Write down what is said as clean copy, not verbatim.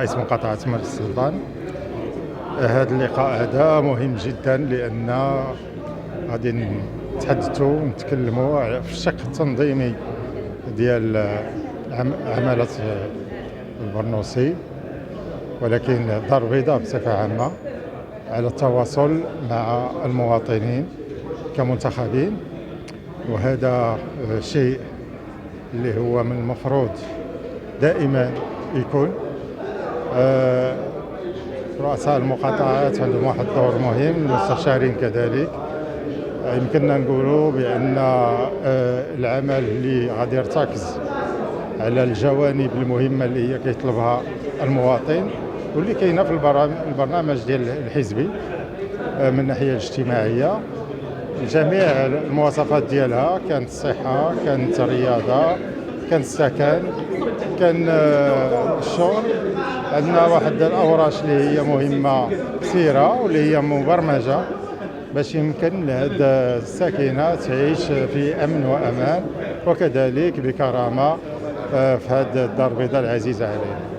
رئيس مقاطعة ملك السلطان. هذا اللقاء هذا مهم جدا لأن غادي نتحدثوا ونتكلموا في الشق التنظيمي ديال عمالة البرنوسي، ولكن الدار البيضاء بصفة عامة على التواصل مع المواطنين كمنتخبين. وهذا شيء اللي هو من المفروض دائما يكون. رؤساء المقاطعات عندهم واحد الدور مهم، المستشارين كذلك. يمكننا نقولوا بأن العمل اللي غادي يرتكز على الجوانب المهمة اللي هي كيطلبها المواطن واللي كاينه في البرنامج ديال الحزبي من الناحية الاجتماعية. جميع المواصفات ديالها، كانت الصحة، كانت الرياضة، كان السكن، كان الشغل. عندنا واحد الأوراش اللي هي مهمة كثيرة واللي هي مبرمجة باش يمكن لهاد الساكنة تعيش في أمن وأمان وكذلك بكرامة في هاد الدار البيضاء العزيزة علينا.